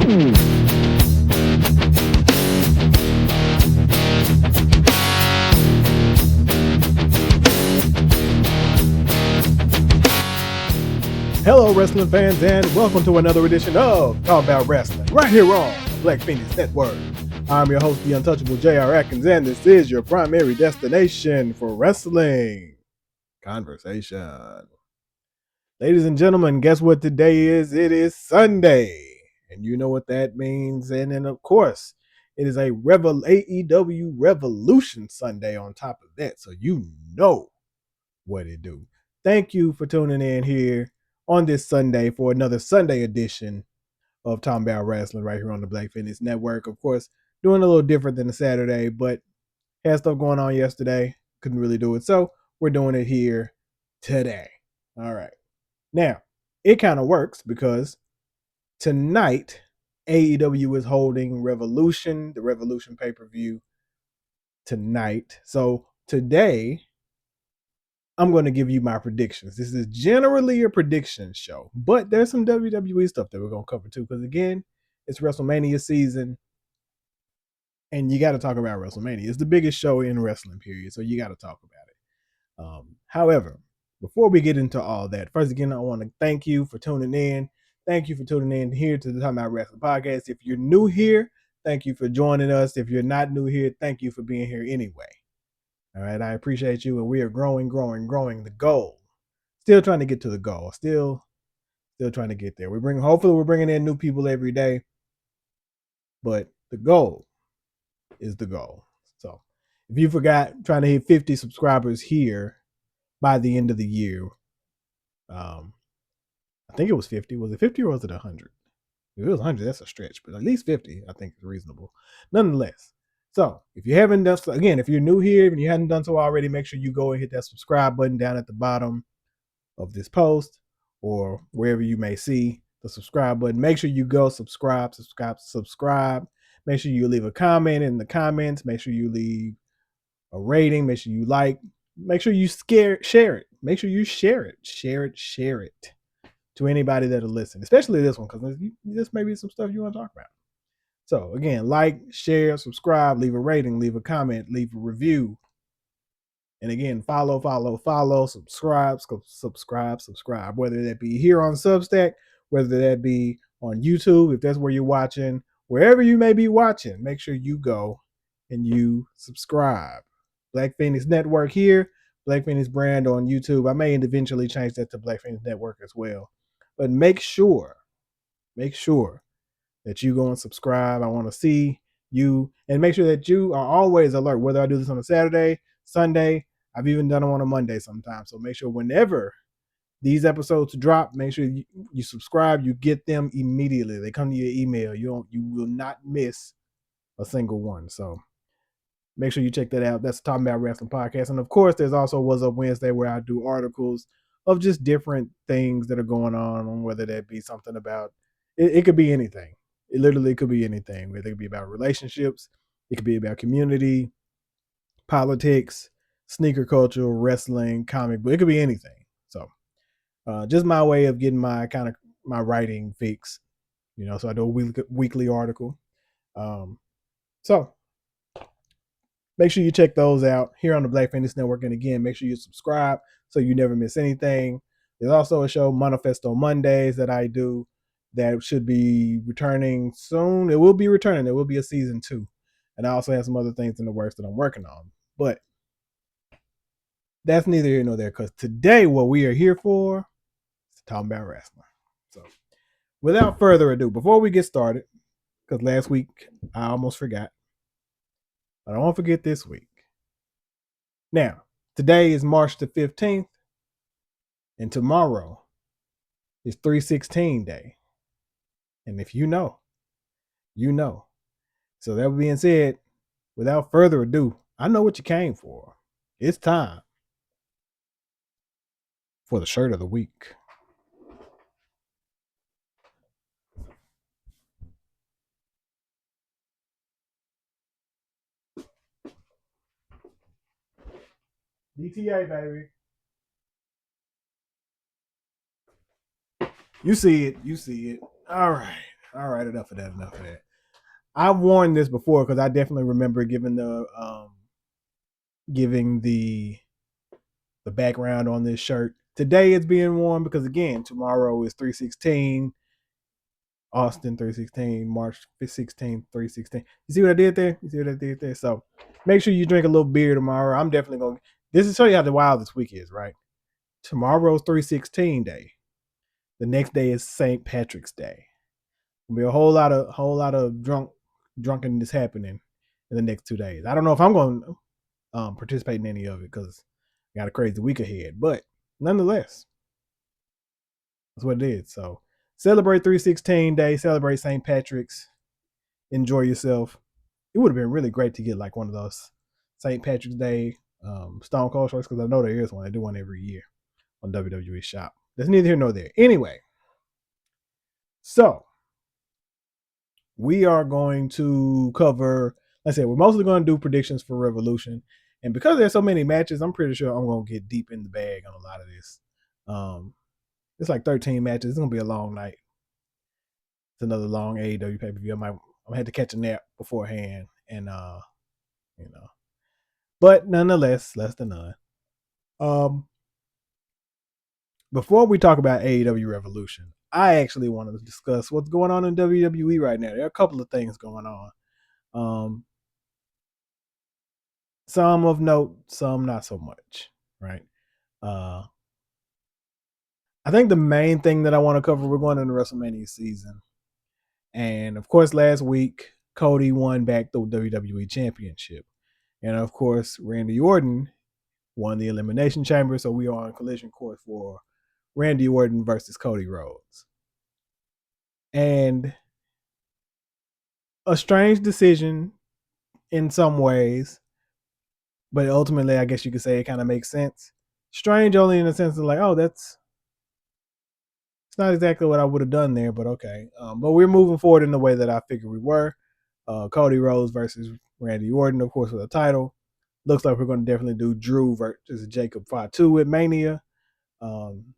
Hello, wrestling fans, and welcome to another edition of Talmbout Wrestling, right here on the Black Phoenix Network. I'm your host, the untouchable J.R. Atkins, and this is your primary destination for wrestling conversation. Ladies and gentlemen, guess what today is? It is Sunday, and you know what that means. And then, of course, it is a AEW Revolution Sunday on top of that, so you know what it do. Thank you for tuning in here on this Sunday for another Sunday edition of Talmbout Wrestling right here on the Black Fitness Network. Of course, doing a little different than a Saturday, but had stuff going on yesterday. Couldn't really do it. So we're doing it here today. All right. Now, it kind of works because tonight, AEW is holding Revolution, the Revolution pay-per-view tonight. So today, I'm going to give you my predictions. This is generally a prediction show, but there's some WWE stuff that we're going to cover too, because again, it's WrestleMania season, and you got to talk about WrestleMania. It's the biggest show in wrestling, period, so you got to talk about it. However, before we get into all that, first again, I want to thank you for tuning in. Thank you for tuning in here to the Talmbout Wrestling Podcast. If you're new here, thank you for joining us. If you're not new here, thank you for being here anyway. All right, I appreciate you, and we are growing. The goal, still trying to get to the goal. Still trying to get there. Hopefully, we're bringing in new people every day, but the goal is the goal. So, if you forgot, trying to hit 50 subscribers here by the end of the year. I think it was 50. Was it 50 or was it 100? If it was 100, that's a stretch, but at least 50, I think, is reasonable. Nonetheless. So, if you haven't done so, again, if you're new here and you haven't done so already, make sure you go and hit that subscribe button down at the bottom of this post or wherever you may see the subscribe button. Make sure you go subscribe. Make sure you leave a comment in the comments. Make sure you leave a rating. Make sure you like. Make sure you share it. Make sure you share it to anybody that'll listen, especially this one, because this may be some stuff you want to talk about. So again, like, share, subscribe, leave a rating, leave a comment, leave a review. And again, follow, subscribe, whether that be here on Substack, whether that be on YouTube, if that's where you're watching, wherever you may be watching, make sure you go and you subscribe. Black Phoenix Network here, Black Phoenix brand on YouTube. I may eventually change that to Black Phoenix Network as well. But make sure that you go and subscribe. I want to see you, and make sure that you are always alert, whether I do this on a Saturday, Sunday. I've even done them on a Monday sometimes. So make sure whenever these episodes drop, make sure you subscribe. You get them immediately. They come to your email. You will not miss a single one. So make sure you check that out. That's Talmbout Wrestling Podcast. And of course, there's also What's Up Wednesday, where I do articles of just different things that are going on, whether that be something about, it could be anything. It literally could be anything. Whether it could be about relationships, it could be about community, politics, sneaker culture, wrestling, comic book. It could be anything. So just my way of getting my writing fix, so I do a weekly article. So make sure you check those out here on the Black Fitness Network. And again, make sure you subscribe so you never miss anything. There's also a show, Manifesto Mondays, that I do that should be returning soon. It will be returning. There will be a season 2. And I also have some other things in the works that I'm working on. But that's neither here nor there, because today what we are here for is talking about wrestling. So without further ado, before we get started, because last week I almost forgot, but I won't forget this week. Now, today is March the 15th, and tomorrow is 316 day. And if you know, you know. So that being said, without further ado, I know what you came for. It's time for the shirt of the week. DTA, baby. You see it. All right. All right, enough of that. Enough of that. I've worn this before because I definitely remember giving the background on this shirt. Today it's being worn because again, tomorrow is 316, Austin 316, March 16th, 316. You see what I did there? You see what I did there? So make sure you drink a little beer tomorrow. I'm definitely going to. This is show you how wild this week is, right? Tomorrow's 316 day. The next day is St. Patrick's Day. There'll be a whole lot of drunkenness happening in the next 2 days. I don't know if I'm going to participate in any of it because I got a crazy week ahead, but nonetheless, that's what it is. So celebrate 316 Day, celebrate St. Patrick's, enjoy yourself. It would have been really great to get like one of those St. Patrick's Day Stone Cold shirts because I know there is one. They do one every year on WWE Shop. That's neither here nor there. Anyway, so we are going to cover, like I said, we're mostly going to do predictions for Revolution. And because there's so many matches, I'm pretty sure I'm going to get deep in the bag on a lot of this. It's like 13 matches. It's going to be a long night. It's another long AEW pay-per-view. I'm going to have to catch a nap beforehand. And, but nonetheless, less than none. Before we talk about AEW Revolution, I actually want to discuss what's going on in WWE right now. There are a couple of things going on. Some of note, some not so much, right? I think the main thing that I want to cover, we're going into WrestleMania season. And of course, last week, Cody won back the WWE Championship. And of course, Randy Orton won the Elimination Chamber. So we are on collision course for Randy Orton versus Cody Rhodes. And a strange decision in some ways, but ultimately, I guess you could say it kind of makes sense. Strange only in the sense of like, oh, it's not exactly what I would have done there, but okay. But we're moving forward in the way that I figured we were. Cody Rhodes versus Randy Orton, of course, with a title. Looks like we're going to definitely do Drew versus Jacob Fatu at Mania. I'm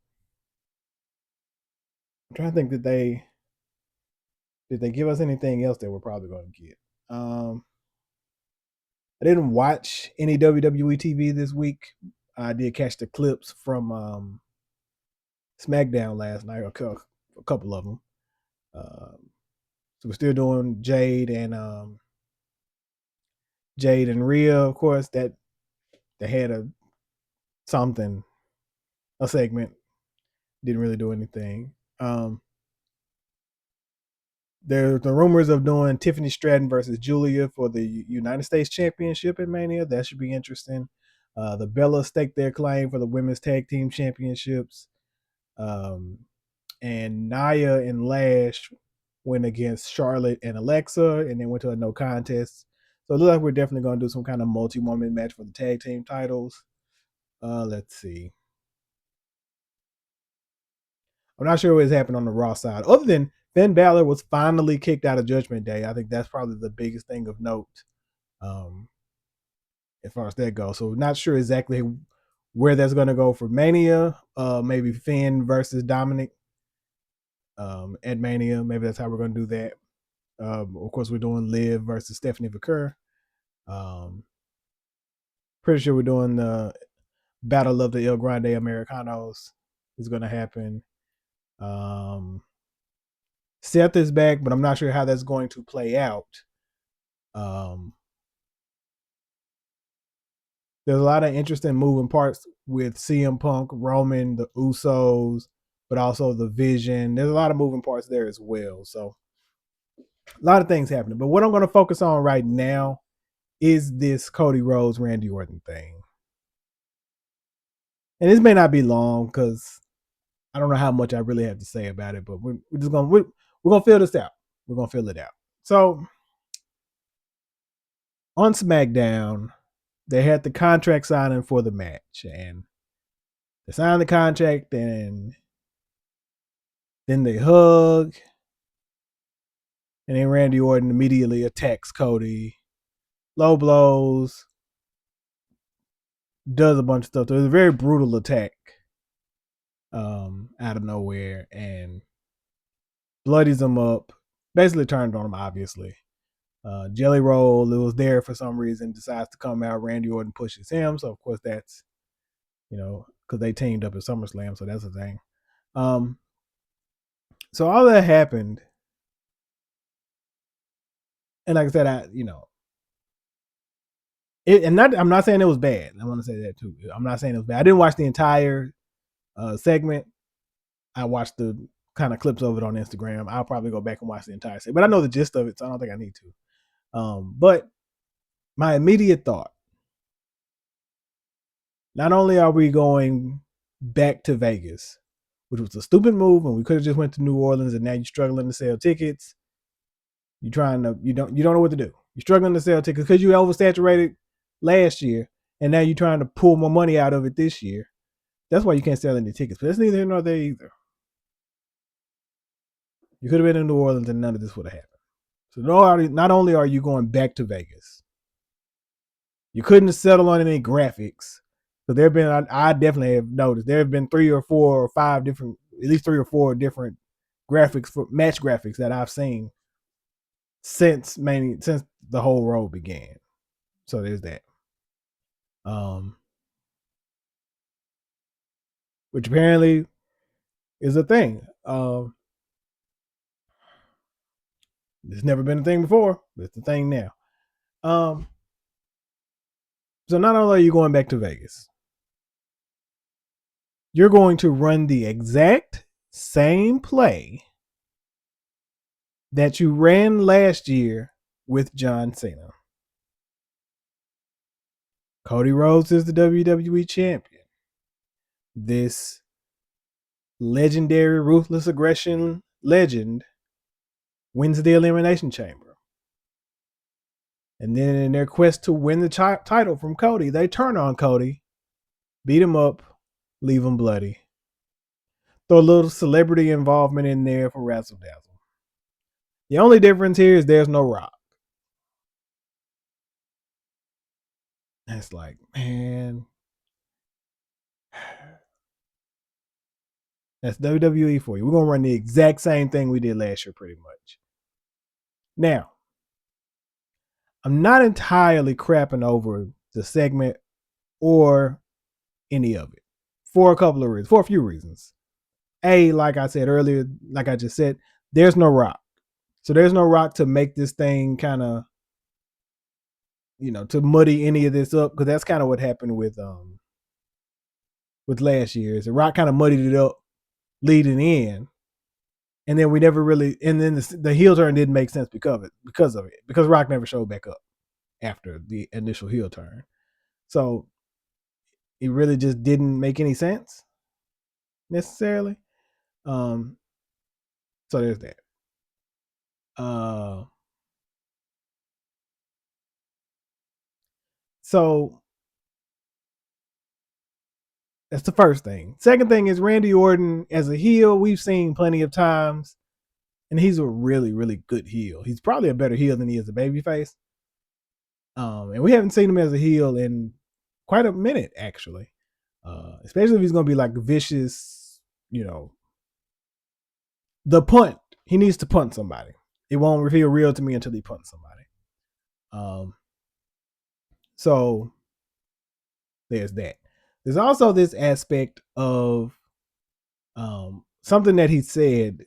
trying to think, did they give us anything else that we're probably going to get? I didn't watch any WWE TV this week. I did catch the clips from SmackDown last night, a couple of them. So we're still doing Jade and Rhea, of course. That they had a segment, didn't really do anything. There's the rumors of doing Tiffany Stratton versus Julia for the United States Championship at Mania. That should be interesting. The Bellas staked their claim for the Women's Tag Team Championships. And Nia and Lash went against Charlotte and Alexa, and then went to a no contest. So it looks like we're definitely going to do some kind of multi-woman match for the tag team titles. Let's see. I'm not sure what's happened on the Raw side, other than Finn Balor was finally kicked out of Judgment Day. I think that's probably the biggest thing of note as far as that goes. So not sure exactly where that's going to go for Mania. Maybe Finn versus Dominic at Mania. Maybe that's how we're going to do that. Of course, we're doing Liv versus Stephanie Vaquer. Pretty sure we're doing the Battle of the El Grande Americanos is going to happen. Seth is back, but I'm not sure how that's going to play out. There's a lot of interesting moving parts with CM Punk, Roman, the Usos, but also the Vision. There's a lot of moving parts there as well. So a lot of things happening. But what I'm going to focus on right now is this Cody Rhodes, Randy Orton thing. And this may not be long because I don't know how much I really have to say about it, but we're just going to we're going to fill this out. We're going to fill it out. So on SmackDown, they had the contract signing for the match, and they signed the contract, and then they hug, and then Randy Orton immediately attacks Cody, low blows, does a bunch of stuff. So it was a very brutal attack out of nowhere, and bloodies him up. basically turned on him, obviously. Jelly Roll, it was there for some reason, decides to come out. Randy Orton pushes him. So, of course, that's, because they teamed up at SummerSlam. So that's a thing. So all that happened. And like I said, I'm not saying it was bad. I want to say that too. I'm not saying it was bad. I didn't watch the entire segment. I watched the kind of clips of it on Instagram. I'll probably go back and watch the entire segment, but I know the gist of it, so I don't think I need to. But my immediate thought: not only are we going back to Vegas, which was a stupid move, and we could have just went to New Orleans, and now you're struggling to sell tickets. You don't know what to do. You're struggling to sell tickets because you oversaturated last year, and now you're trying to pull more money out of it this year. That's why you can't sell any tickets. But that's neither here nor there either. You could have been in New Orleans and none of this would have happened. So not only are you going back to Vegas, you couldn't settle on any graphics. So there have been, I definitely have noticed, there have been 3 or 4 or 5 different, at least 3 or 4 different graphics for match graphics that I've seen since the whole road began. So there's that. Which apparently is a thing. It's never been a thing before, but it's a thing now. So not only are you going back to Vegas, you're going to run the exact same play that you ran last year with John Cena. Cody Rhodes is the WWE champion. This legendary ruthless aggression legend wins the Elimination Chamber. And then in their quest to win the title from Cody, they turn on Cody, beat him up, leave him bloody. Throw a little celebrity involvement in there for razzle dazzle. The only difference here is there's no Rock. And it's like, man, that's WWE for you. We're going to run the exact same thing we did last year, pretty much. Now, I'm not entirely crapping over the segment or any of it for a few reasons. Like I said earlier, like I just said, there's no Rock. So there's no Rock to make this thing kind of, to muddy any of this up, because that's kind of what happened with last year. Is the Rock kind of muddied it up leading in, and then we never really, and then the heel turn didn't make sense because of it, because Rock never showed back up after the initial heel turn. So it really just didn't make any sense necessarily. So there's that. So that's the first thing. Second thing is Randy Orton as a heel, we've seen plenty of times, and he's a really, really good heel. He's probably a better heel than he is a babyface. And we haven't seen him as a heel in quite a minute, actually. Especially if he's going to be like vicious, the punt. He needs to punt somebody. It won't feel real to me until he punts somebody. So there's that. There's also this aspect of something that he said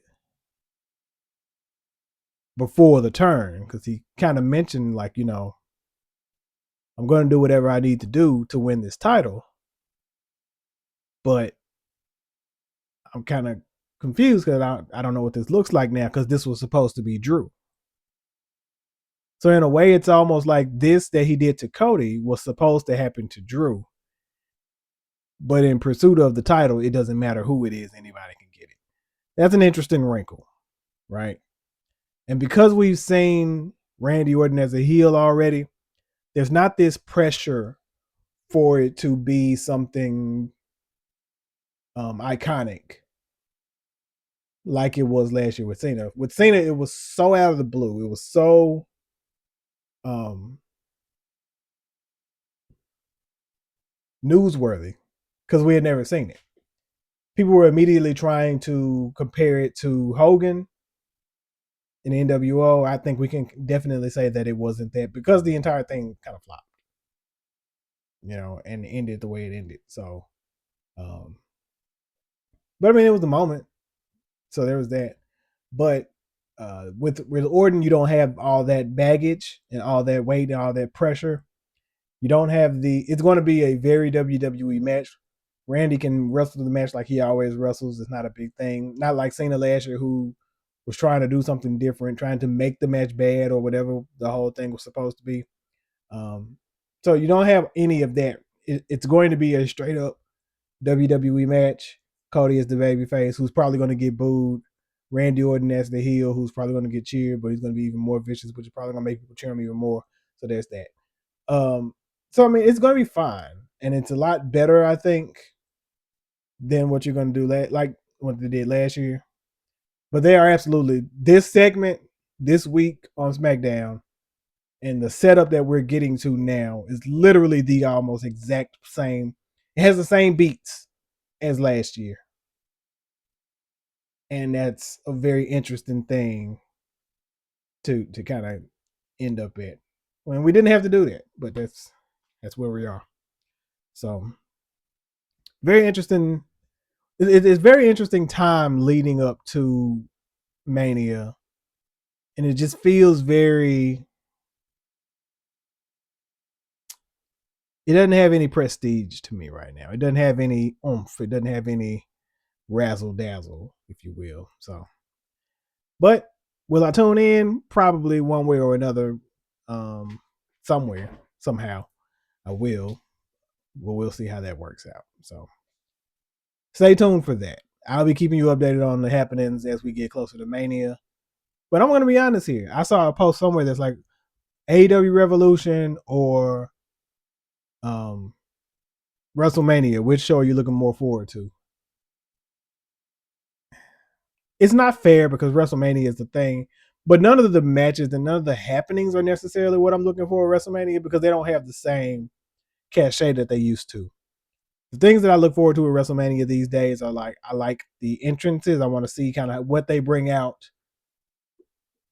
before the turn, because he kind of mentioned, like, I'm going to do whatever I need to do to win this title. But I'm kind of confused because I don't know what this looks like now, because this was supposed to be Drew. So in a way, it's almost like this that he did to Cody was supposed to happen to Drew. But in pursuit of the title, it doesn't matter who it is, anybody can get it. That's an interesting wrinkle, right? And because we've seen Randy Orton as a heel already, there's not this pressure for it to be something iconic like it was last year with Cena. With Cena, it was so out of the blue. It was so newsworthy because we had never seen it. People were immediately trying to compare it to Hogan, in NWO, I think we can definitely say that it wasn't that because the entire thing kind of flopped, and ended the way it ended. So, um, but I mean, it was the moment, so there was that. But with Orton, you don't have all that baggage and all that weight and all that pressure. You don't have the. It's going to be a very WWE match. Randy can wrestle the match like he always wrestles. It's not a big thing. Not like Cena last year, who was trying to do something different, trying to make the match bad or whatever the whole thing was supposed to be. Um, so you don't have any of that. It's going to be a straight up WWE match. Cody is the babyface, who's probably going to get booed. Randy Orton as the heel, who's probably going to get cheered, but he's going to be even more vicious, which is probably going to make people cheer him even more. So there's that. So I mean, it's going to be fine, and it's a lot better, I think, than what you're going to do like what they did last year. But they are absolutely this segment this week on SmackDown and the setup that we're getting to now is literally the almost exact same. It has the same beats as last year, and that's a very interesting thing to kind of end up at. When we didn't have to do that, but that's where we are. So very interesting. It's very interesting time leading up to Mania, and it just feels very. It doesn't have any prestige to me right now. It doesn't have any oomph. It doesn't have any razzle dazzle, if you will. So, but will I tune in? Probably one way or another, somewhere, somehow. I will. But we'll see how that works out. So, stay tuned for that. I'll be keeping you updated on the happenings as we get closer to Mania. But I'm going to be honest here. I saw a post somewhere that's like AEW Revolution or um, WrestleMania. Which show are you looking more forward to? It's not fair because WrestleMania is the thing, but none of the matches and none of the happenings are necessarily what I'm looking for at WrestleMania because they don't have the same cachet that they used to. The things that I look forward to at WrestleMania these days are like I like the entrances. I want to see kind of what they bring out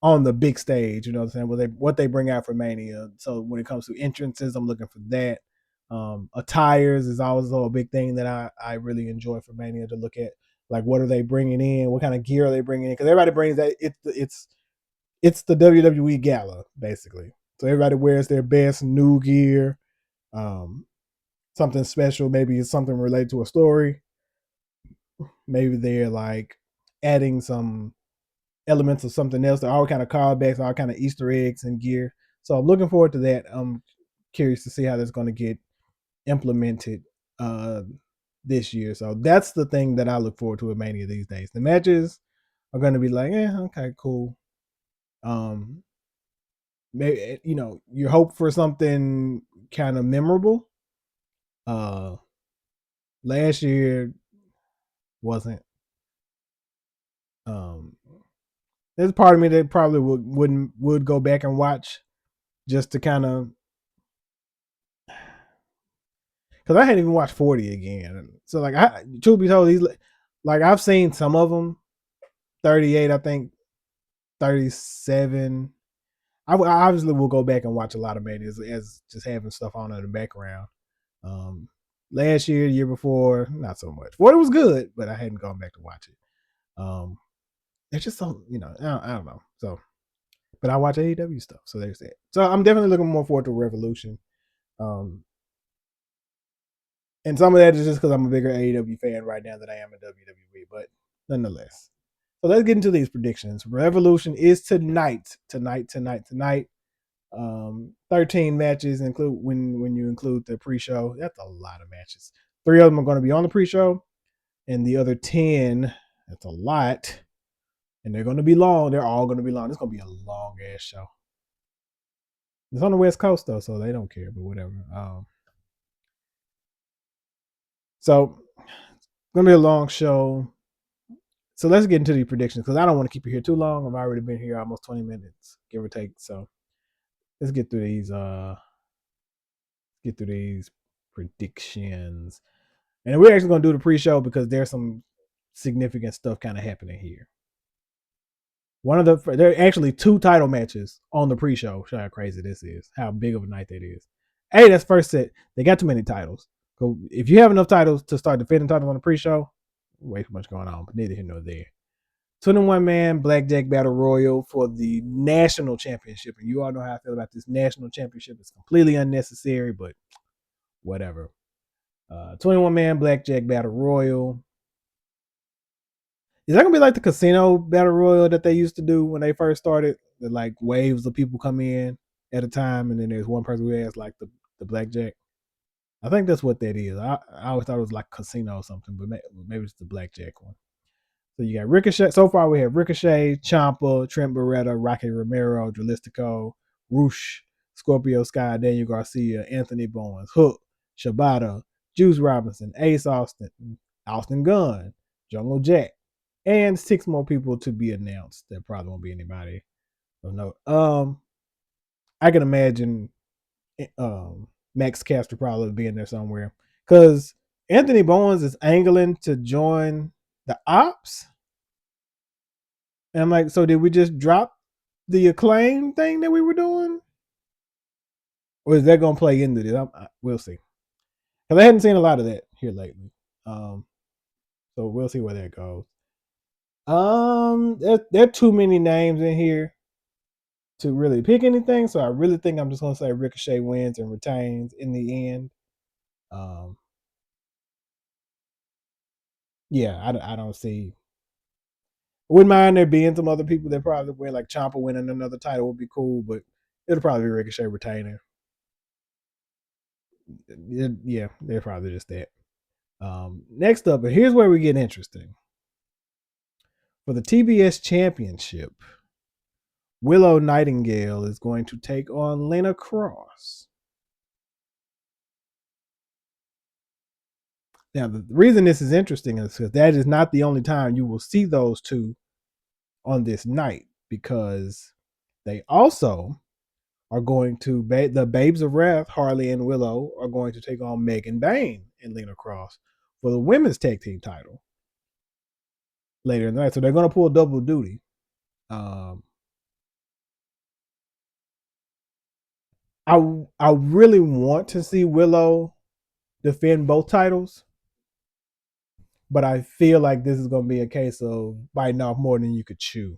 on the big stage. You know what I'm saying? What they bring out for Mania. So when it comes to entrances, I'm looking for that. Attires is always a big thing that I really enjoy for Mania to look at. Like what are they bringing in? What kind of gear are they bringing in? Because everybody brings that. It's the WWE gala basically. So everybody wears their best new gear. Um, Something special. Maybe it's something related to a story. Maybe they're like adding some elements of something else. They're all kind of callbacks, all kind of Easter eggs and gear. So I'm looking forward to that. I'm curious to see how that's going to get implemented uh, this year. So that's the thing that I look forward to at Mania these days. The matches are going to be like, okay, cool. Maybe you hope for something kind of memorable. Uh, Last year wasn't. Um, there's a part of me that probably would go back and watch just to kind of because I hadn't even watched 40 again. So like, truth be told, these like I've seen some of them. 38, I think 37. I obviously will go back and watch a lot of Manias as just having stuff on in the background. Um, Last year, the year before, not so much. 40 was good, but I hadn't gone back to watch it. It's just so I don't know. So, but I watch AEW stuff, so there's that. So I'm definitely looking more forward to Revolution. Um, and some of that is just because I'm a bigger AEW fan right now than I am a WWE, but nonetheless. So let's get into these predictions. Revolution is tonight. 13 matches include when you include the pre-show. That's a lot of matches. 3 of them are going to be on the pre-show, and the other 10, that's a lot. And they're going to be long. They're all going to be long. It's going to be a long ass show. It's on the West Coast though, so they don't care. But whatever. So it's going to be a long show. So let's get into the predictions because I don't want to keep you here too long. I've already been here almost 20 minutes, give or take. So let's get through these. Get through these predictions, and we're actually going to do the pre-show because there's some significant stuff kind of happening here. There are actually two title matches on the pre-show. Show how crazy this is. How big of a night that is. Hey, that's first set. They got too many titles. So if you have enough titles to start defending titles on the pre-show, way too much going on. But neither here nor there. 21-man Blackjack Battle Royal for the national championship. And you all know how I feel about this national championship. It's completely unnecessary, but whatever. 21-man Blackjack Battle Royal. Is that gonna be like the casino battle royal that they used to do when they first started? That like waves of people come in at a time, and then there's one person who has like the blackjack. I think that's what that is. I always thought it was like casino or something, but maybe it's the blackjack one. So you got Ricochet. So far we have Ricochet, Ciampa, Trent Beretta, Rocky Romero, Dralistico, Roosh, Scorpio Sky, Daniel Garcia, Anthony Bowens, Hook, Shibata, Juice Robinson, Ace Austin, Austin Gunn, Jungle Jack, and 6 more people to be announced. There probably won't be anybody of note. I can imagine Max Caster probably being there somewhere because Anthony Bowens is angling to join the Ops. And I'm like, so did we just drop the Acclaim thing that we were doing? Or is that going to play into this? We'll see. Because I hadn't seen a lot of that here lately. So we'll see where that goes. There are too many names in here to really pick anything. So I really think I'm just going to say Ricochet wins and retains in the end. Yeah, I don't see. Wouldn't mind there being some other people that probably win, like Ciampa winning another title would be cool, but it'll probably be Ricochet retaining. Yeah, they're probably just that. Next up, and here's where we get interesting. For the TBS Championship, Willow Nightingale is going to take on Lena Cross. Now, the reason this is interesting is because that is not the only time you will see those two on this night, because they also are going to, the Babes of Wrath, Harley and Willow, are going to take on Megan Bayne and Lena Cross for the women's tag team title later in the night. So they're going to pull double duty. I really want to see Willow defend both titles, but I feel like this is going to be a case of biting off more than you could chew,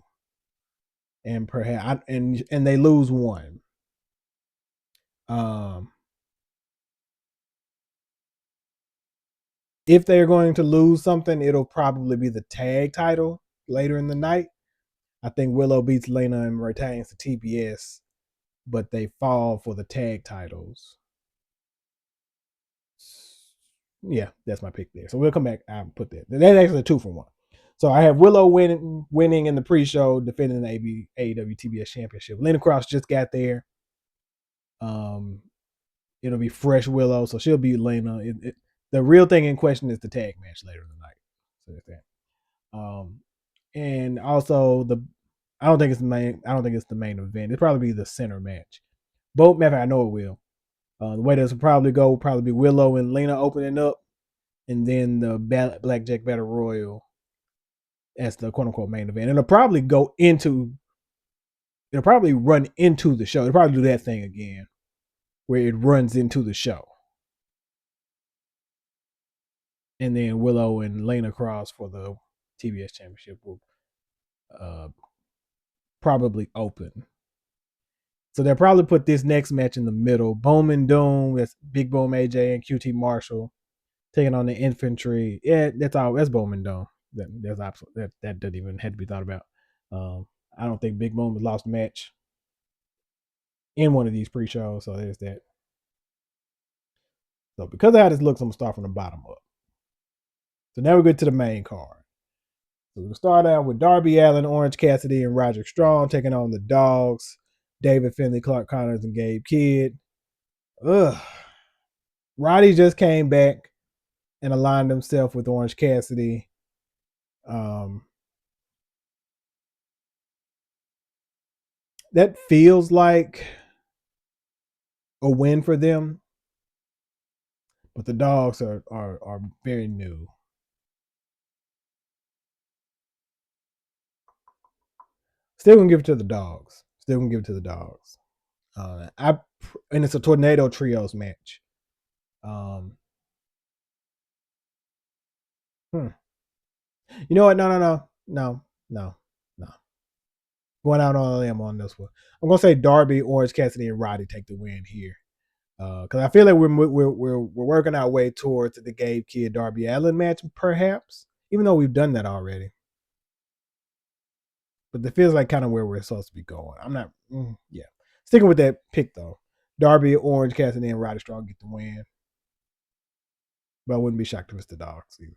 and perhaps and they lose one. If they're going to lose something, it'll probably be the tag title later in the night. I think Willow beats Lena and retains the TBS, but they fall for the tag titles. Yeah, that's my pick there. So we'll come back. I'll put that. That's actually a 2-for-1. So I have Willow winning in the pre-show, defending the AEW TBS Championship. Lena Cross just got there. It'll be fresh Willow, so she'll beat Lena. The real thing in question is the tag match later in the night. So that's that. And also I don't think it's the main event. It'll probably be the center match. Both matter, I know it will. The way this will probably go will probably be Willow and Lena opening up, and then the Blackjack Battle Royal as the quote unquote main event. And it'll probably run into the show. It'll probably do that thing again where it runs into the show. And then Willow and Lena Cross for the TBS Championship will probably open. So they'll probably put this next match in the middle. Bowman Doom, that's Big Boom AJ and QT Marshall taking on the Infantry. Yeah, that's all. That's Bowman Doom. That's absolute. That doesn't even have to be thought about. I don't think Big Boom has lost a match in one of these pre-shows, so there's that. So because of how this looks, I'm gonna start from the bottom up. So now we get to the main card. So we'll start out with Darby Allin, Orange Cassidy, and Roderick Strong taking on the Dogs, David Finlay, Clark Connors, and Gabe Kidd. Roddy just came back and aligned himself with Orange Cassidy. That feels like a win for them, but the Dogs are very new. Still gonna give it to the dogs. Still gonna give it to the dogs. And it's a tornado trios match. Um, hmm. You know what? No. Going out on a limb on this one. I'm gonna say Darby, Orange Cassidy, and Roddy take the win here. Because I feel like we're working our way towards the Gabe Kidd Darby Allin match, perhaps, even though we've done that already. But it feels like kind of where we're supposed to be going. I'm not, yeah. Sticking with that pick though. Darby, Orange Cassidy, and Roddy Strong get the win. But I wouldn't be shocked if it's the dogs either.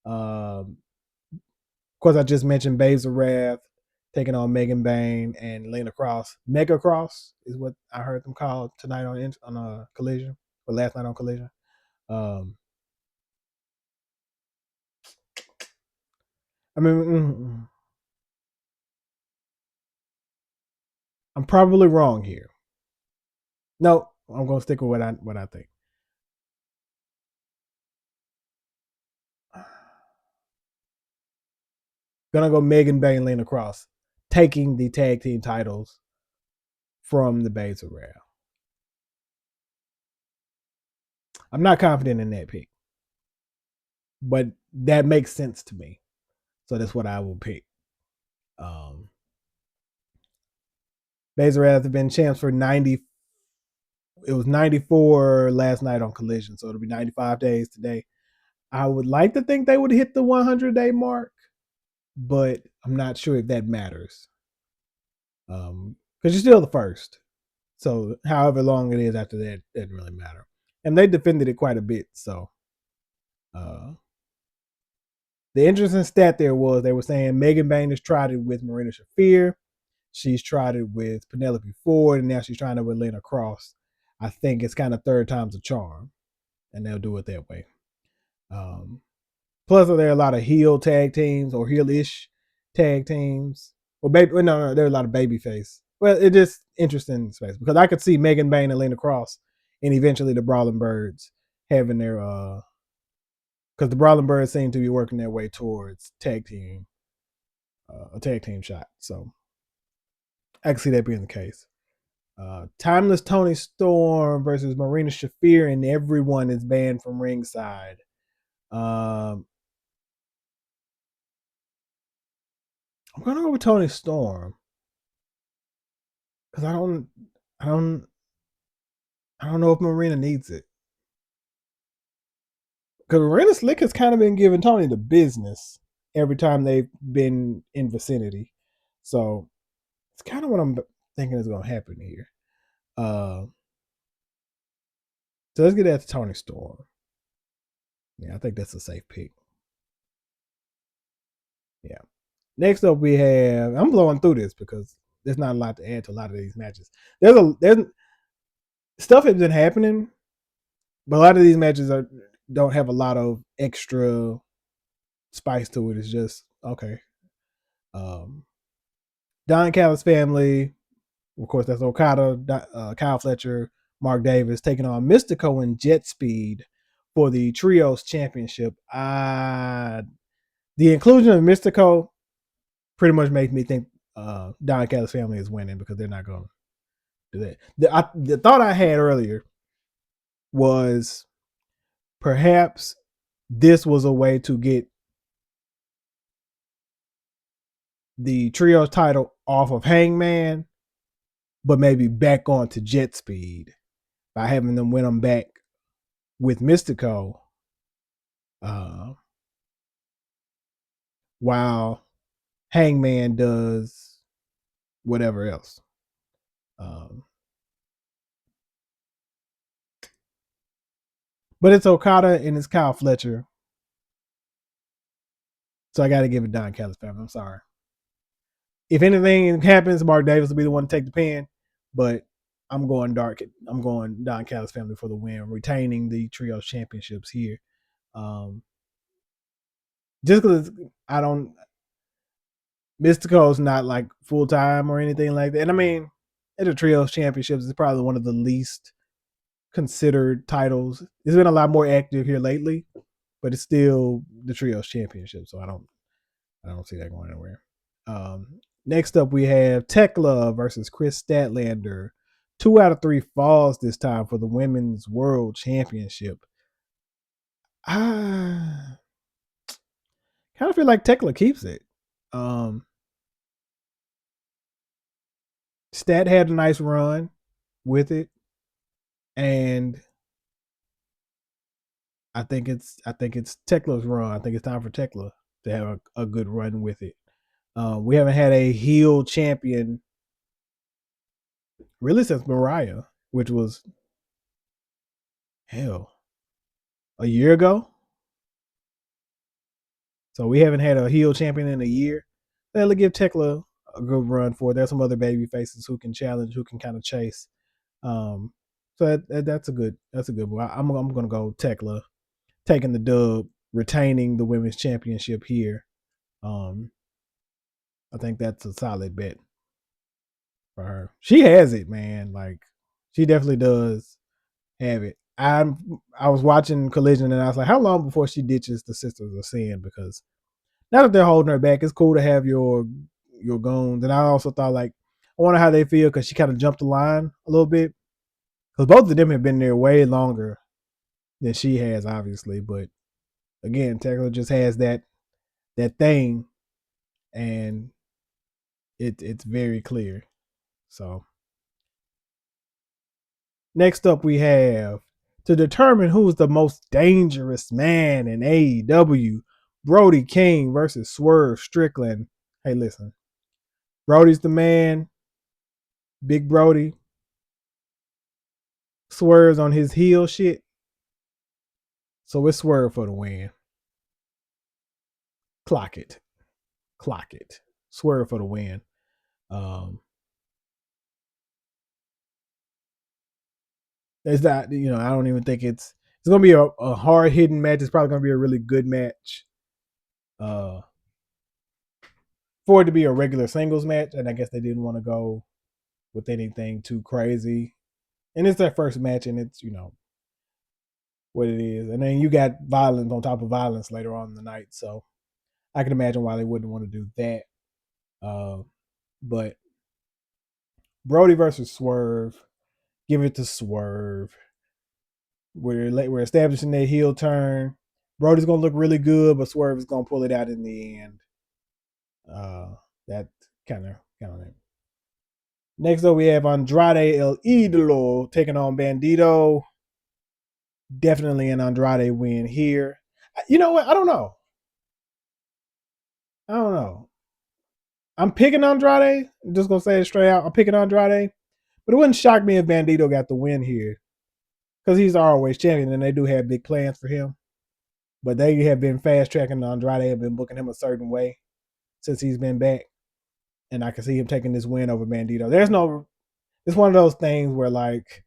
Of course, I just mentioned Babes of Wrath taking on Megan Bain and Lena Cross. Mega Cross is what I heard them call tonight on a Collision, or last night on Collision. I mean, I'm probably wrong here. No, I'm gonna stick with what I think. Gonna go Megan Bain, Lena Cross, taking the tag team titles from the Babes of Wrath. I'm not confident in that pick, but that makes sense to me. So that's what I will pick. Babes of Wrath have been champs for 90. It was 94 last night on Collision, so it'll be 95 days today. I would like to think they would hit the 100-day mark, but I'm not sure if that matters. Because you're still the first. So however long it is after that, doesn't really matter. And they defended it quite a bit. So the interesting stat there was they were saying Megan Bain has tried it with Marina Shafir. She's tried it with Penelope Ford, and now she's trying it with Lena Cross. I think it's kind of third time's a charm, and they'll do it that way. Plus, there are a lot of heel tag teams or heel-ish tag teams. No, there are a lot of babyface. Well, it's just interesting space because I could see Megan Bain and Lena Cross, and eventually the Brawling Birds having their because the Brawling Birds seem to be working their way towards a tag team shot. So I can see that being the case. Timeless Tony Storm versus Marina Shafir, and everyone is banned from ringside. I'm gonna go with Tony Storm because I don't know if Marina needs it. Because Marina Slick has kind of been giving Tony the business every time they've been in vicinity. So it's kind of what I'm thinking is going to happen here. So let's get that to Tony Storm. Yeah, I think that's a safe pick. Yeah. Next up, we have. I'm blowing through this because there's not a lot to add to a lot of these matches. There's stuff has been happening, but a lot of these matches don't have a lot of extra spice to it. It's just okay. Don Callis family, of course, that's Okada, Kyle Fletcher, Mark Davis taking on Mystico and Jet Speed for the Trios Championship. The inclusion of Mystico pretty much makes me think Don Callis family is winning because they're not going to do that. The thought I had earlier was perhaps this was a way to get the Trios title off of Hangman, but maybe back onto Jet Speed by having them win them back with Mystico, while Hangman does whatever else. But it's Okada and it's Kyle Fletcher. So I got to give it Don Callis family. I'm sorry. If anything happens, Mark Davis will be the one to take the pin. But I'm going Don Callis family for the win, retaining the Trios championships here. Just because I don't, Mystico's not like full time or anything like that. And I mean, at the Trios championships, it's probably one of the least considered titles. It's been a lot more active here lately, but it's still the Trios championship. So I don't see that going anywhere. Next up, we have Tekla versus Chris Statlander. 2 out of 3 falls this time for the Women's World Championship. I kind of feel like Tekla keeps it. Um, Stat had a nice run with it, and I think it's Tekla's run. I think it's time for Tekla to have a good run with it. We haven't had a heel champion really since Mariah, which was hell a year ago. So we haven't had a heel champion in a year. That'll give Tekla a good run for it. There's some other baby faces who can challenge, who can kind of chase. Um, so that's a good one. I'm gonna go Tekla taking the dub, retaining the women's championship here. Um, I think that's a solid bet for her. She has it, man. Like she definitely does have it. I was watching Collision and I was like, how long before she ditches the Sisters of Sin? Because now that they're holding her back, it's cool to have your goons. And I also thought like, I wonder how they feel because she kind of jumped the line a little bit. Because both of them have been there way longer than she has, obviously. But again, Tekla just has that thing, and it's very clear. So next up, we have to determine who's the most dangerous man in AEW. Brody King versus Swerve Strickland. Hey, listen, Brody's the man. Big Brody Swerve's on his heel shit. So it's Swerve for the win. Clock it. Clock it. Swerve for the win. Um, it's not, I don't even think it's gonna be a hard hitting match. It's probably gonna be a really good match. Uh, for it to be a regular singles match, and I guess they didn't want to go with anything too crazy. And it's their first match, and it's what it is. And then you got violence on top of violence later on in the night, so I can imagine why they wouldn't want to do that. But Brody versus Swerve, give it to Swerve. We're establishing that heel turn. Brody's gonna look really good, but Swerve is gonna pull it out in the end. That kind of thing. Next up, we have Andrade El Idolo taking on Bandito. Definitely an Andrade win here. You know what? I don't know. I don't know. I'm picking Andrade. I'm just gonna say it straight out. I'm picking Andrade, but it wouldn't shock me if Bandito got the win here because he's always champion, and they do have big plans for him. But they have been fast tracking Andrade, have been booking him a certain way since he's been back, and I can see him taking this win over Bandito. It's one of those things where like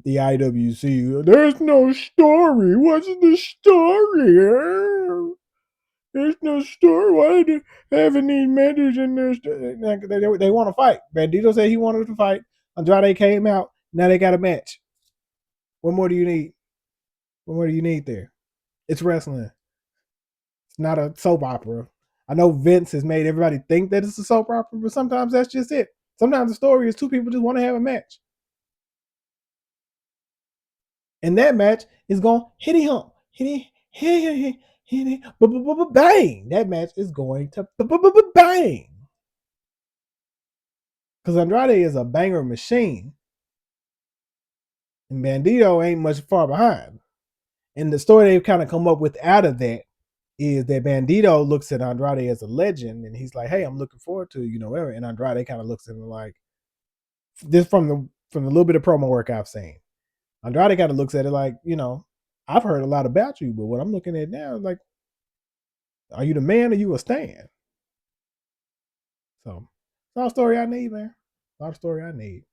the IWC, there's no story. What's the story? There's no story. Why do having these matches in there? They want to fight. Bandito said he wanted to fight. Andrade came out. Now they got a match. What more do you need? What more do you need there? It's wrestling. It's not a soap opera. I know Vince has made everybody think that it's a soap opera, but sometimes that's just it. Sometimes the story is two people just want to have a match. And that match is going hitty hump, hitty, hitty, hitty, bang. That match is going to bang. Because Andrade is a banger machine. And Bandito ain't much far behind. And the story they've kind of come up with out of that is that Bandito looks at Andrade as a legend, and he's like, "Hey, I'm looking forward to whatever." And Andrade kind of looks at him like, this from the little bit of promo work I've seen. Andrade kind of looks at it like, I've heard a lot about you, but what I'm looking at now is like, are you the man or you a stand? So, it's all story I need, man. A lot of story I need.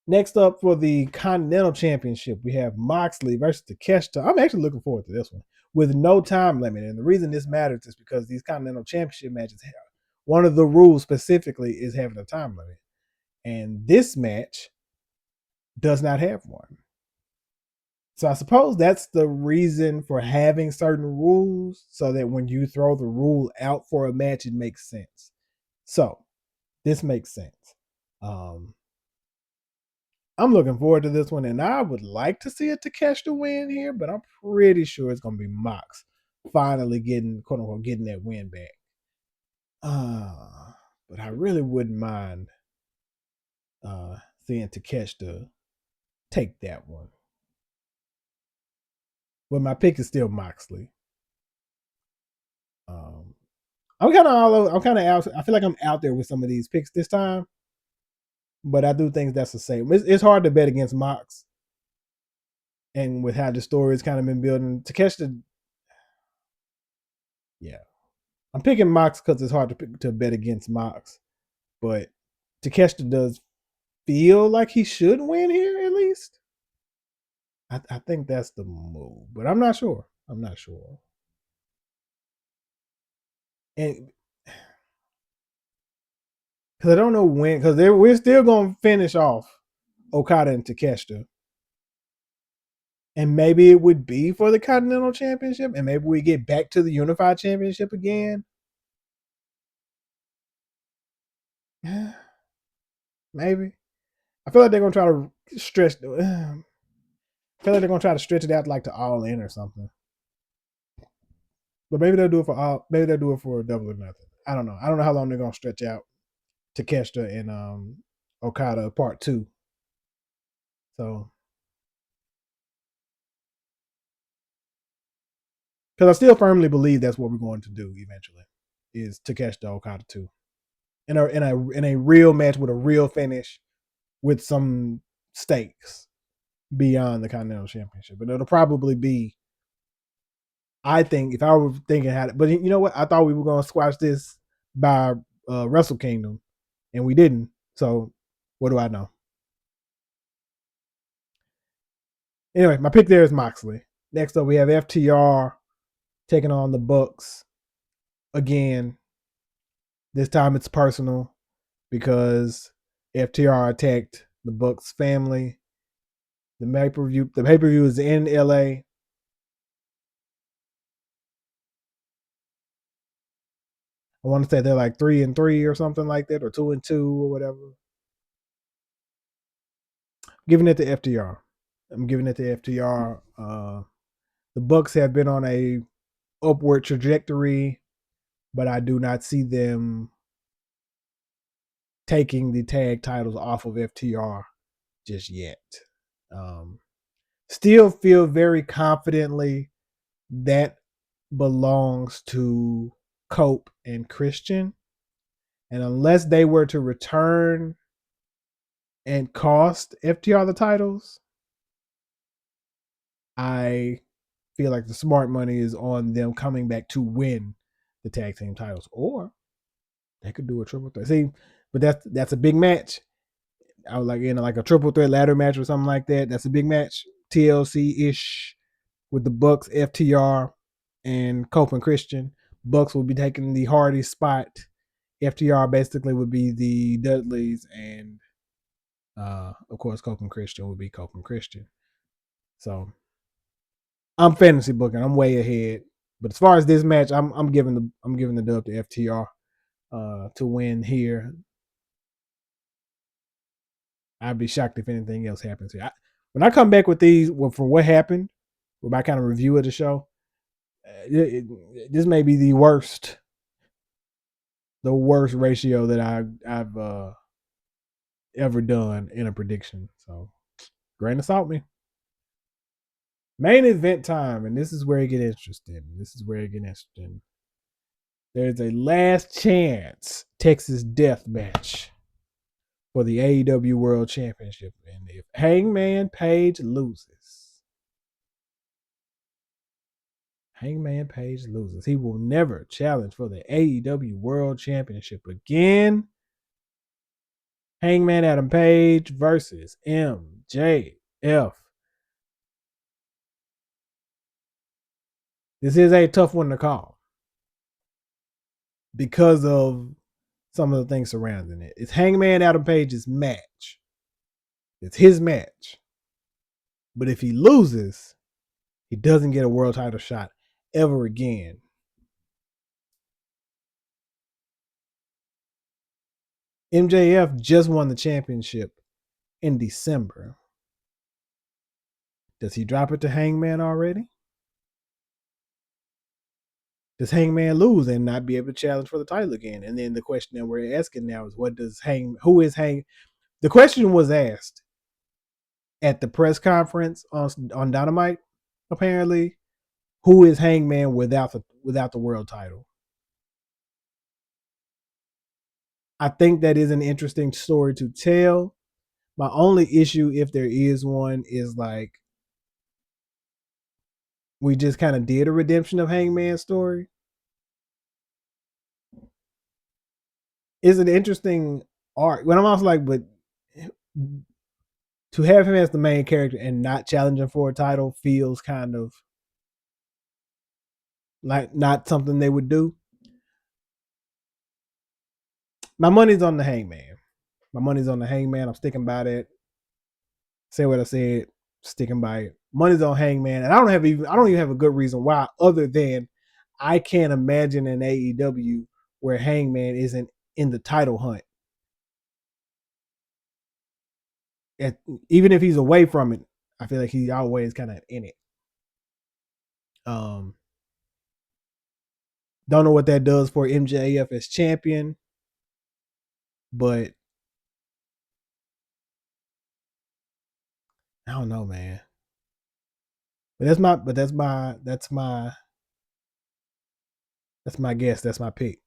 Next up for the Continental Championship, we have Moxley versus Takeshita. I'm actually looking forward to this one with no time limit. And the reason this matters is because these Continental Championship matches have one of the rules specifically is having a time limit. And this match does not have one. So I suppose that's the reason for having certain rules, so that when you throw the rule out for a match, it makes sense. So this makes sense. Um, I'm looking forward to this one, and I would like to see a Takeshita win here, but I'm pretty sure it's going to be Mox finally getting, quote unquote, getting that win back. But I really wouldn't mind seeing Takeshita take that one. But my pick is still Moxley. Um, I'm kind of all over, I'm kind of out. I feel like I'm out there with some of these picks this time, but I do think that's the same. It's hard to bet against Mox, and with how the story's kind of been building, Takeshita, yeah, I'm picking Mox because it's hard to bet against Mox, but Takeshita does feel like he should win here at least. I think that's the move, but I'm not sure. I'm not sure. And because I don't know when, because we're still going to finish off Okada and Takeshita. And maybe it would be for the Continental Championship, and maybe we get back to the Unified Championship again. Maybe. I feel like they're gonna try to stretch. I feel like they're gonna try to stretch it out like to All In or something. But maybe they'll do it for all. Maybe they'll do it for Double or Nothing. I don't know. I don't know how long they're gonna stretch out Takeshita and Okada Part 2. So, because I still firmly believe that's what we're going to do eventually, is Takeshita Okada 2 in a real match with a real finish with some stakes beyond the Continental Championship. But it'll probably be, I think, if I were thinking how to, but you know what? I thought we were going to squash this by Wrestle Kingdom, and we didn't. So what do I know? Anyway, my pick there is Moxley. Next up, we have FTR taking on the Bucks again. This time it's personal because FTR attacked the Bucks family. The pay-per-view is in LA. I want to say they're like 3-3 or something like that, or 2-2 or whatever. Giving it to FTR. I'm giving it to FTR. The Bucks have been on a upward trajectory, but I do not see them taking the tag titles off of FTR just yet. Still feel very confidently that belongs to Cope and Christian. And unless they were to return and cost FTR the titles, I feel like the smart money is on them coming back to win the tag team titles. Or they could do a triple threat. See, but that's a big match. I was like like a triple threat ladder match or something like that. That's a big match. TLC ish with the Bucks, FTR, and Cope and Christian. Bucks will be taking the Hardy spot. FTR basically would be the Dudleys, and of course Cope and Christian would be Cope and Christian. So I'm fantasy booking. I'm way ahead. But as far as this match, I'm giving the dub to FTR to win here. I'd be shocked if anything else happens here. When I come back with these, from what happened, with my kind of review of the show, this may be the worst ratio that I've ever done in a prediction. So, grain of salt me. Main event time, and this is where it gets interesting. There's a last chance Texas death match for the AEW World Championship. And if Hangman Page loses, he will never challenge for the AEW World Championship again. Hangman Adam Page versus MJF. This is a tough one to call because of some of the things surrounding it. It's Hangman Adam Page's match. It's his match. But if he loses, he doesn't get a world title shot ever again. MJF just won the championship in December. Does he drop it to Hangman already? Does Hangman lose and not be able to challenge for the title again? And then the question that we're asking now is, who is Hang? The question was asked at the press conference on Dynamite. Apparently, who is Hangman without the world title? I think that is an interesting story to tell. My only issue, if there is one, is like we just kind of did a redemption of Hangman story. It's an interesting arc. When I'm also like, but to have him as the main character and not challenging for a title feels kind of like not something they would do. My money's on the Hangman. My money's on the Hangman. I'm sticking by that. Say what I said, sticking by it. Money's on Hangman, and I don't even have a good reason why, other than I can't imagine an AEW where Hangman isn't in the title hunt. Even if he's away from it, I feel like he's always kind of in it. Don't know what that does for MJF as champion, but I don't know, man. But that's my guess. That's my pick.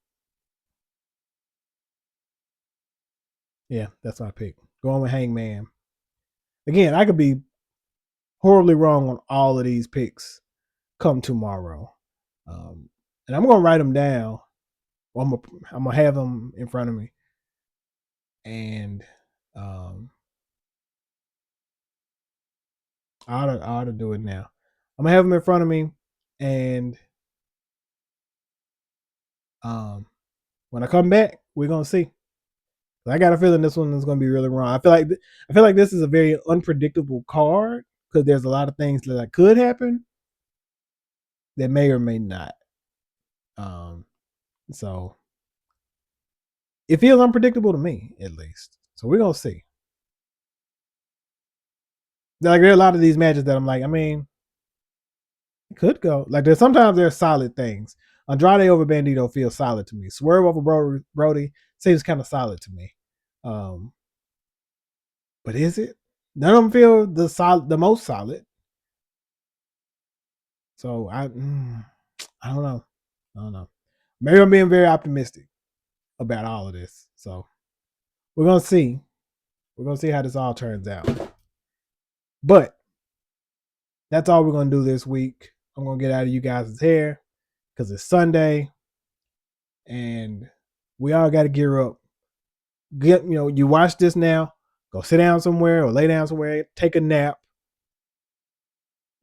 Yeah, that's my pick. Going with Hangman. Again, I could be horribly wrong on all of these picks come tomorrow. And I'm gonna write them down. I'm gonna have them in front of me, and I ought to do it now. I'm gonna have them in front of me, and when I come back, we're gonna see. I got a feeling this one is gonna be really wrong. I feel like this is a very unpredictable card because there's a lot of things that could happen that may or may not. So it feels unpredictable to me, at least. So we're gonna see. Like there are a lot of these matches that I'm like, I mean, it could go. Like there's solid things. Andrade over Bandito feels solid to me. Swerve over Brody seems kind of solid to me. But is it? None of them feel the most solid. So I don't know. I don't know. Maybe I'm being very optimistic about all of this. So we're gonna see. We're gonna see how this all turns out. But that's all we're gonna do this week. I'm gonna get out of you guys' hair because it's Sunday, and we all got to gear up. You watch this now. Go sit down somewhere or lay down somewhere. Take a nap.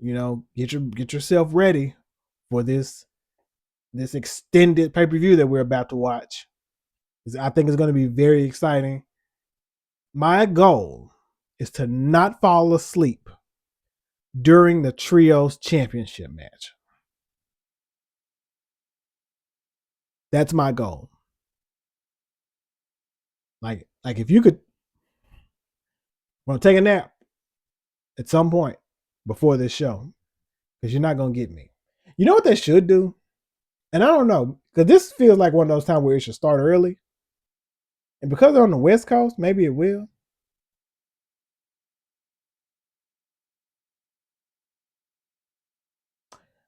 Get yourself ready for this extended pay-per-view that we're about to watch. I think it's going to be very exciting. My goal is to not fall asleep during the Trios Championship match. That's my goal. Like if you could, I'm gonna take a nap at some point before this show because you're not gonna get me. You know what they should do? And I don't know, because this feels like one of those times where it should start early. And because they're on the West Coast, maybe it will.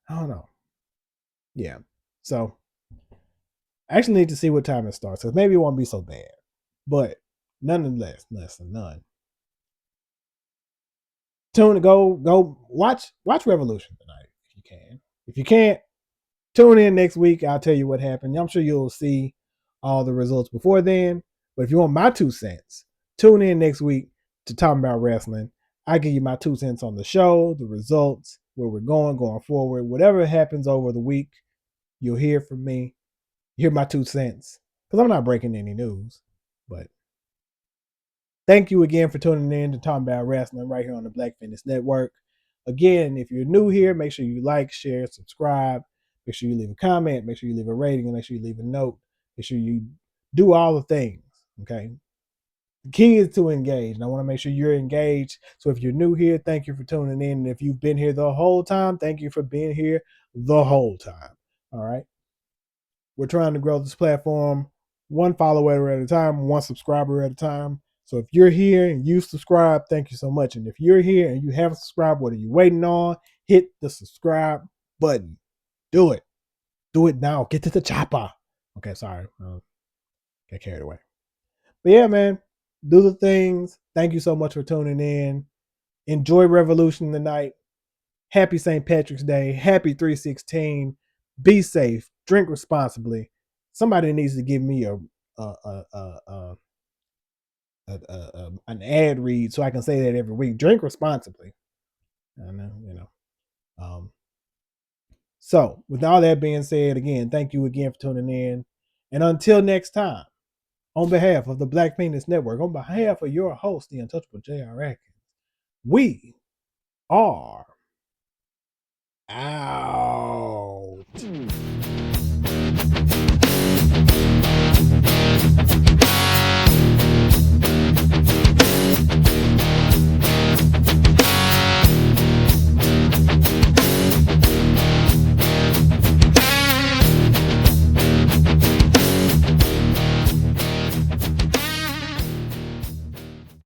I don't know. Yeah. So I actually need to see what time it starts, because maybe it won't be so bad. But nonetheless, less than none. Go watch Revolution tonight if you can. If you can't, tune in next week. I'll tell you what happened. I'm sure you'll see all the results before then. But if you want my 2 cents, tune in next week to Talmbout Rasslin. I give you my 2 cents on the show, the results, where we're going forward. Whatever happens over the week, you'll hear from me. Hear my 2 cents. Because I'm not breaking any news. But thank you again for tuning in to Talmbout Rasslin right here on the Black Fitness Network. Again, if you're new here, make sure you like, share, subscribe. Make sure you leave a comment. Make sure you leave a rating, and make sure you leave a note. Make sure you do all the things. Okay. The key is to engage, and I want to make sure you're engaged. So if you're new here, thank you for tuning in. And if you've been here the whole time, thank you for being here the whole time. All right. We're trying to grow this platform one follower at a time, one subscriber at a time. So if you're here and you subscribe, thank you so much. And if you're here and you haven't subscribed, what are you waiting on? Hit the subscribe button. Do it. Do it now. Get to the chopper. Okay, sorry. Get carried away. But yeah, man, do the things. Thank you so much for tuning in. Enjoy Revolution tonight. Happy St. Patrick's Day. Happy 316. Be safe. Drink responsibly. Somebody needs to give me an ad read so I can say that every week. Drink responsibly. I know, you know. So, with all that being said, again, thank you again for tuning in. And until next time, on behalf of the Black Penis Network, on behalf of your host, the Untouchable J.R. Atkins, we are out.